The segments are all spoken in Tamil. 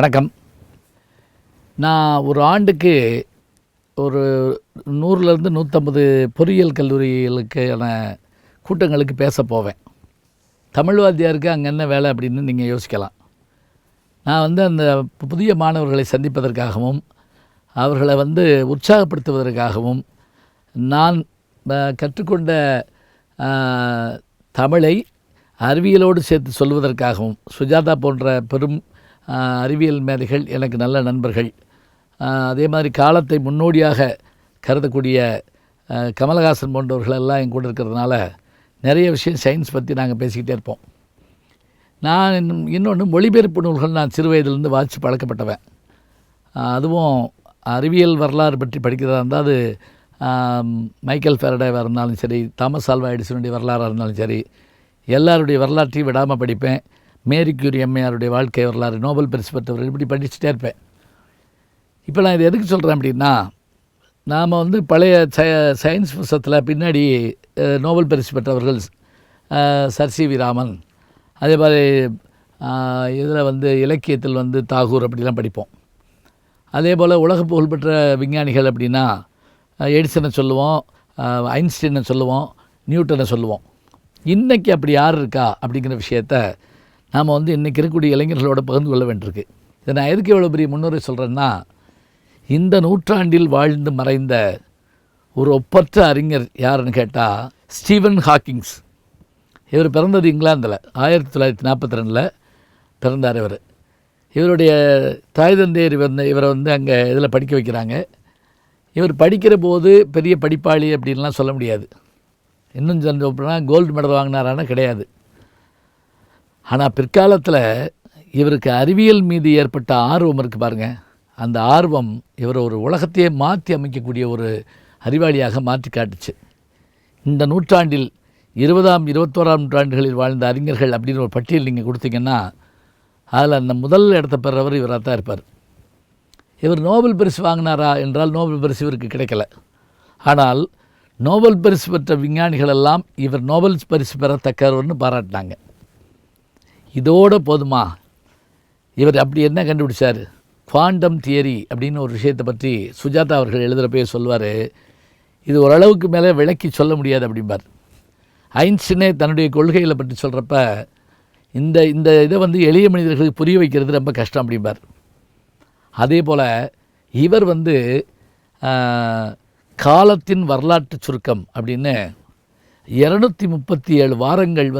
வணக்கம். நான் ஒரு ஆண்டுக்கு ஒரு 100லேருந்து 150 பொறியியல் கல்லூரிகளுக்கான கூட்டங்களுக்கு பேச போவேன். தமிழ் வாத்தியாருக்கு அங்கே என்ன வேலை அப்படின்னு நீங்கள் யோசிக்கலாம். நான் அந்த புதிய மாணவர்களை சந்திப்பதற்காகவும் அவர்களை உற்சாகப்படுத்துவதற்காகவும் நான் கற்றுக்கொண்ட தமிழை அறிவியலோடு சேர்த்து சொல்வதற்காகவும் சுஜாதா போன்ற பெரும் அறிவியல் மேதைகள் எனக்கு நல்ல நண்பர்கள், அதே மாதிரி காலத்தை முன்னோடியாக கருதக்கூடிய கமலஹாசன் போன்றவர்களெல்லாம் என் கூட இருக்கிறதுனால நிறைய விஷயம் சயின்ஸ் பற்றி நாங்கள் பேசிக்கிட்டே இருப்போம். நான் இன்னொன்று மொழிபெயர்ப்பு நூல்கள் நான் சிறு வயதிலிருந்து வாசித்து பழக்கப்பட்டவன். அதுவும் அறிவியல் வரலாறு பற்றி படிக்கிறதா இருந்தால் அது மைக்கேல் ஃபேரடேவாக இருந்தாலும் சரி, தாமஸ் ஆல்வா எடிசனுடைய வரலாறாக இருந்தாலும் சரி, எல்லாருடைய வரலாற்றையும் விடாமல் படிப்பேன். மேரி கியூரி அம்மையாருடைய வாழ்க்கை வரலாறு, நோபல் பரிசு பெற்றவர்கள், இப்படி படிச்சுட்டே இருப்பேன். இப்போ நான் இது எதுக்கு சொல்கிறேன் அப்படின்னா, நாம் பழைய சயின்ஸ் புஸ்தகத்தில் பின்னாடி நோபல் பரிசு பெற்றவர்கள் சர் சி வி ராமன், அதே மாதிரி இதில் இலக்கியத்தில் தாகூர் அப்படிலாம் படிப்போம். அதே போல் உலக புகழ்பெற்ற விஞ்ஞானிகள் அப்படின்னா எடிசனை சொல்லுவோம், ஐன்ஸ்டீனை சொல்லுவோம், நியூட்டனை சொல்லுவோம். இன்றைக்கி அப்படி யார் இருக்கா அப்படிங்கிற விஷயத்த நாம் இன்றைக்கி இருக்கக்கூடிய இளைஞர்களோடு பகிர்ந்து கொள்ள வேண்டியிருக்கு. இதை நான் எதுக்கு எவ்வளோ பெரிய முன்னுரை சொல்கிறேன்னா, இந்த நூற்றாண்டில் வாழ்ந்து மறைந்த ஒரு ஒப்பற்ற அறிஞர் யாருன்னு கேட்டால் ஸ்டீவன் ஹாக்கிங்ஸ். இவர் பிறந்தது இங்கிலாந்தில் 1942 பிறந்தார். இவருடைய தாய் தந்தையர் இவரை அங்கே இதில் படிக்க வைக்கிறாங்க. இவர் படிக்கிற போது பெரிய படிப்பாளி அப்படின்லாம் சொல்ல முடியாது. இன்னும் சொன்னா கோல்டு மெடல் வாங்கினாரானா கிடையாது. ஆனால் பிற்காலத்தில் இவருக்கு அறிவியல் மீது ஏற்பட்ட ஆர்வம் இருக்குது பாருங்கள். அந்த ஆர்வம் இவர் ஒரு உலகத்தையே மாற்றி அமைக்கக்கூடிய ஒரு அறிவாளியாக மாற்றி காட்டுச்சு. இந்த நூற்றாண்டில் 20ஆம் 21ஆம் நூற்றாண்டுகளில் வாழ்ந்த அறிஞர்கள் அப்படின்னு ஒரு பட்டியல் நீங்கள் கொடுத்தீங்கன்னா அதில் அந்த முதல் இடத்த பெறவர் இவராக தான் இருப்பார். இவர் நோபல் பரிசு வாங்கினாரா என்றால் நோபல் பரிசு இவருக்கு கிடைக்கல. ஆனால் நோபல் பரிசு பெற்ற விஞ்ஞானிகள் எல்லாம் இவர் நோபல் பரிசு பெறத்தக்கவர்னு பாராட்டினாங்க. இதோடு போதுமா? இவர் அப்படி என்ன கண்டுபிடிச்சார்? குவாண்டம் தியரி அப்படின்னு ஒரு விஷயத்தை பற்றி சுஜாதா அவர்கள் எழுதுகிறப்பே சொல்வார், இது ஓரளவுக்கு மேலே விளக்கி சொல்ல முடியாது அப்படிம்பார். ஐன்ஸ்டீனே தன்னுடைய கொள்கைகளை பற்றி சொல்கிறப்ப இந்த இந்த இதை எளிய மனிதர்களுக்கு புரிய வைக்கிறது ரொம்ப கஷ்டம் அப்படிம்பார். அதே போல் இவர் காலத்தின் வரலாற்று சுருக்கம் அப்படின்னு 237 வாரங்கள்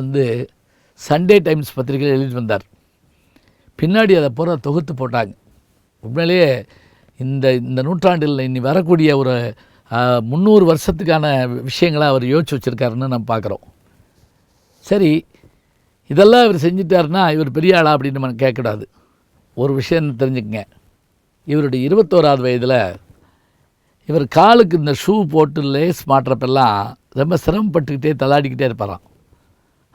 சண்டே டைம்ஸ் பத்திரிகையில் எழுதி வந்தார். பின்னாடி அதை பூரா தொகுத்து போட்டாங்க. உண்மையிலேயே இந்த நூற்றாண்டில் இனி வரக்கூடிய ஒரு 300 வருஷத்துக்கான விஷயங்களை அவர் யோசிச்சு வச்சுருக்காருன்னு நம்ம பார்க்குறோம். சரி, இதெல்லாம் இவர் செஞ்சிட்டாருன்னா இவர் பெரிய ஆளா அப்படின்னு நம்ம கேட்கக்கூடாது. ஒரு விஷயம் தெரிஞ்சுக்கங்க, இவருடைய 21ஆவது வயதில் இவர் காலுக்கு இந்த ஷூ போட்டு லேஸ் மாட்டுறப்பெல்லாம் ரொம்ப சிரமப்பட்டுக்கிட்டே தள்ளாடிக்கிட்டே இருப்பாராம்.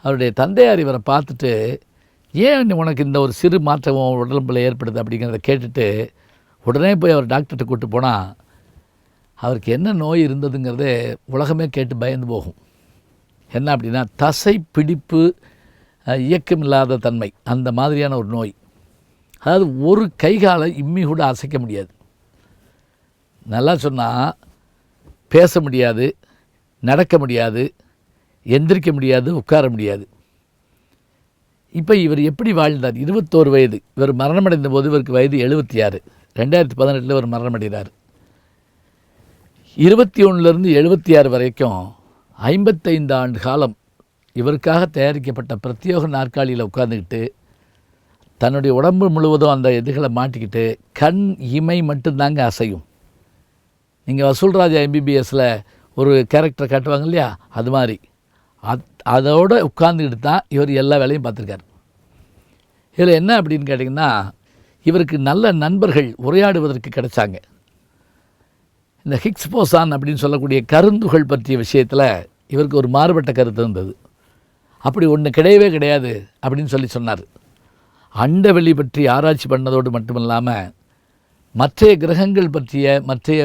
அவருடைய தந்தையார் இவரை பார்த்துட்டு, ஏன் உனக்கு இந்த ஒரு சிறு மாற்றம் உடம்புல ஏற்படுது அப்படிங்கிறத கேட்டுட்டு உடனே போய் அவர் டாக்டர்கிட்ட கூப்பிட்டு போனால் அவருக்கு என்ன நோய் இருந்ததுங்கிறதே உலகமே கேட்டு பயந்து போகும். என்ன அப்படின்னா, தசை பிடிப்பு, இயக்கமில்லாத தன்மை, அந்த மாதிரியான ஒரு நோய். அதாவது ஒரு கைகாலை இம்மி கூட அசைக்க முடியாது. நல்லா சொன்னால் பேச முடியாது, நடக்க முடியாது, எந்திரிக்க முடியாது, உட்கார முடியாது. இப்போ இவர் எப்படி வாழ்ந்தார்? 21 வயது. இவர் மரணமடைந்த போது இவருக்கு வயது 76. 2018 இவர் மரணமடைகிறார். 21லேருந்து 76 வரைக்கும் 55 ஆண்டு காலம் இவருக்காக தயாரிக்கப்பட்ட பிரத்யேக நாற்காலியில் உட்கார்ந்துக்கிட்டு தன்னுடைய உடம்பு முழுவதும் அந்த இதுகளை மாட்டிக்கிட்டு கண் இமை மட்டும்தாங்க அசையும். நீங்கள் வசூல்ராஜா எம்பிபிஎஸில் ஒரு கேரக்டரை காட்டுவாங்க இல்லையா, அது மாதிரி அதோடு உட்கார்ந்துக்கிட்டு தான் இவர் எல்லா வேலையும் பார்த்துருக்கார். இதில் என்ன அப்படின்னு கேட்டிங்கன்னா, இவருக்கு நல்ல நண்பர்கள் உரையாடுவதற்கு கிடைச்சாங்க. இந்த ஹிக்ஸ் போசான் அப்படின்னு சொல்லக்கூடிய கருந்துகள் பற்றிய விஷயத்தில் இவருக்கு ஒரு மாறுபட்ட கருத்து இருந்தது. அப்படி ஒன்று கிடையவே கிடையாது அப்படின்னு சொன்னார். அண்டவெளி பற்றி ஆராய்ச்சி பண்ணதோடு மட்டுமில்லாமல் மற்றைய கிரகங்கள் பற்றிய மற்றைய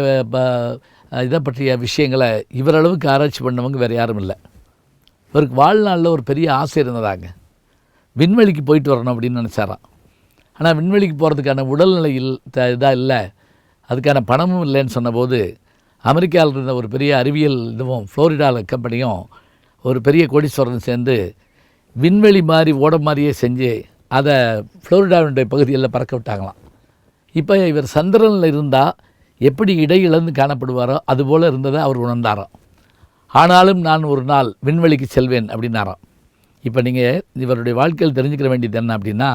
இதை பற்றிய விஷயங்களை இவரளவுக்கு ஆராய்ச்சி பண்ணவங்க வேறு யாரும் இல்லை. இவருக்கு வாழ்நாளில் ஒரு பெரிய ஆசை இருந்ததாங்க, விண்வெளிக்கு போயிட்டு வரணும் அப்படின்னு நினச்சாராம். ஆனால் விண்வெளிக்கு போகிறதுக்கான உடல்நிலையில் இதாக இல்லை, அதுக்கான பணமும் இல்லைன்னு சொன்னபோது அமெரிக்காவில் இருந்த ஒரு பெரிய அறிவியல் இதுவும் ஃப்ளோரிடாவில் கம்பெனியும் ஒரு பெரிய கோடீஸ்வரன் சேர்ந்து விண்வெளி மாதிரி ஓட மாதிரியே செஞ்சு அதை ஃப்ளோரிடாவுடைய பகுதிகளில் பறக்க விட்டாங்களாம். இப்போ இவர் சந்திரனில் இருந்தால் எப்படி இடையிழந்து காணப்படுவாரோ அதுபோல் இருந்ததை அவர் உணர்ந்தாராம். ஆனாலும் நான் ஒரு நாள் விண்வெளிக்கு செல்வேன் அப்படின்னாராம். இப்போ நீங்கள் இவருடைய வாழ்க்கையில் தெரிஞ்சுக்கிற வேண்டியது என்ன அப்படின்னா,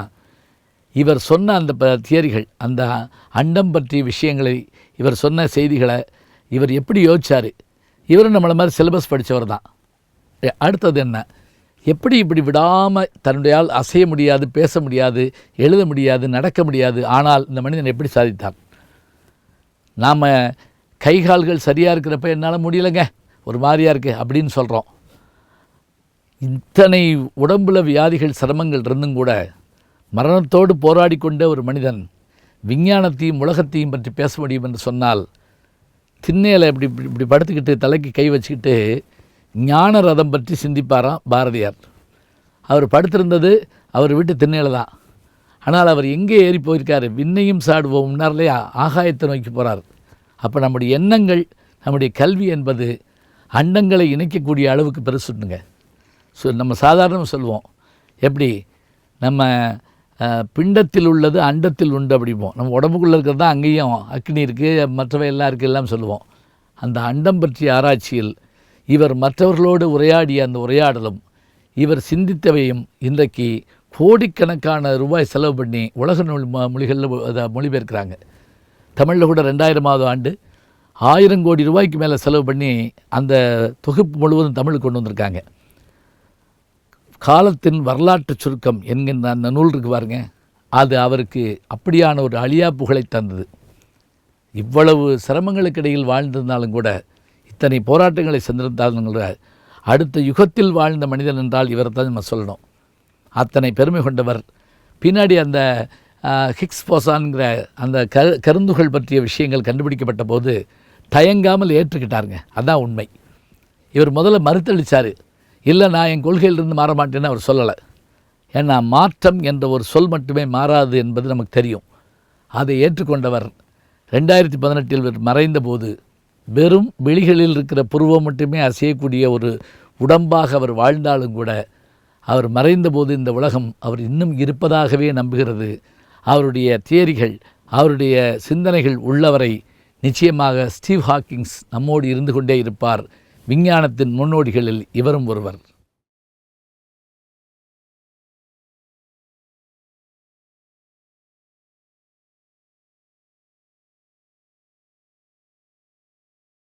இவர் சொன்ன அந்த தியரிகள், அந்த அண்டம் பற்றிய விஷயங்களை, இவர் சொன்ன செய்திகளை இவர் எப்படி யோசிச்சார்? இவரும் நம்மளை மாதிரி சிலபஸ் படித்தவர் தான். அடுத்தது என்ன, எப்படி இப்படி விடாமல் தன்னுடைய ஆள் அசைய முடியாது, பேச முடியாது, எழுத முடியாது, நடக்க முடியாது, ஆனால் இந்த மனிதன் எப்படி சாதித்தார்? நாம் கைகால்கள் சரியாக இருக்கிறப்ப என்னால் முடியலைங்க, ஒரு மாதிரியாக இருக்குது அப்படின்னு சொல்கிறோம். இத்தனை உடம்புல வியாதிகள் சிரமங்கள் இருந்தும் கூட மரணத்தோடு போராடி கொண்ட ஒரு மனிதன் விஞ்ஞானத்தையும் உலகத்தையும் பற்றி பேச முடியும் என்று சொன்னால், திண்ணையில் இப்படி இப்படி படுத்துக்கிட்டு தலைக்கு கை வச்சுக்கிட்டு ஞான ரதம் பற்றி சிந்திப்பாராம் பாரதியார். அவர் படுத்திருந்தது அவர் வீட்டு திண்ணையில் தான். ஆனால் அவர் எங்கே ஏறி போயிருக்காரு? விண்ணையும் சாடுவோம்னார்லே ஆகாயத்தை நோக்கி போகிறார். அப்போ நம்முடைய எண்ணங்கள், நம்முடைய கல்வி என்பது அண்டங்களை இணைக்கக்கூடிய அளவுக்கு பெருசுட்டுங்க. நம்ம சாதாரணமாக சொல்லுவோம், எப்படி நம்ம பிண்டத்தில் உள்ளது அண்டத்தில் உண்டு அப்படிம்போம். நம்ம உடம்புக்குள்ளே இருக்கிறது தான் அங்கேயும் அக்னி இருக்குது, மற்றவை எல்லாம் இருக்குது எல்லாம் சொல்லுவோம். அந்த அண்டம் பற்றிய ஆராய்ச்சியில் இவர் மற்றவர்களோடு உரையாடிய அந்த உரையாடலும் இவர் சிந்தித்தவையும் இன்றைக்கு கோடிக்கணக்கான ரூபாய் செலவு பண்ணி உலக மொழிகளில் அதை மொழிபெயர்க்கிறாங்க. தமிழில் கூட 2000ஆவது ஆண்டு 1000 கோடி ரூபாய்க்கு மேலே செலவு பண்ணி அந்த தொகுப்பு முழுவதும் தமிழுக்கு கொண்டு வந்திருக்காங்க. காலத்தின் வரலாற்று சுருக்கம் என்கின்ற அந்த நூல் இருக்கு பாருங்க, அது அவருக்கு அப்படியான ஒரு அழியா புகழை தந்தது. இவ்வளவு சிரமங்களுக்கு இடையில் வாழ்ந்திருந்தாலும் கூட, இத்தனை போராட்டங்களை சென்றிருந்தாலும் கூட, அடுத்த யுகத்தில் வாழ்ந்த மனிதன் என்றால் இவரை தான் நம்ம சொல்லணும். அத்தனை பெருமை கொண்டவர். பின்னாடி அந்த ஹிக்ஸ் போசான்கிற அந்த கருந்துகள் பற்றிய விஷயங்கள் கண்டுபிடிக்கப்பட்ட போது தயங்காமல் ஏற்றுக்கிட்டாருங்க. அதுதான் உண்மை. இவர் முதல்ல மறுத்தளித்தார், இல்லை நான் என் கொள்கையிலிருந்து மாற மாட்டேன்னு அவர் சொல்லலை. ஏன்னா மாற்றம் என்ற ஒரு சொல் மட்டுமே மாறாது என்பது நமக்கு தெரியும். அதை ஏற்றுக்கொண்டவர் 2018 மறைந்த போது வெறும் விழிகளில் இருக்கிற புருவம் மட்டுமே அசையக்கூடிய ஒரு உடம்பாக அவர் வாழ்ந்தாலும் கூட, அவர் மறைந்தபோது இந்த உலகம் அவர் இன்னும் இருப்பதாகவே நம்புகிறது. அவருடைய தியரிகள், அவருடைய சிந்தனைகள் உள்ளவரை நிச்சயமாக ஸ்டீவ் ஹாக்கிங்ஸ் நம்மோடு இருந்து கொண்டே இருப்பார். விஞ்ஞானத்தின் முன்னோடிகளில் இவரும் ஒருவர்.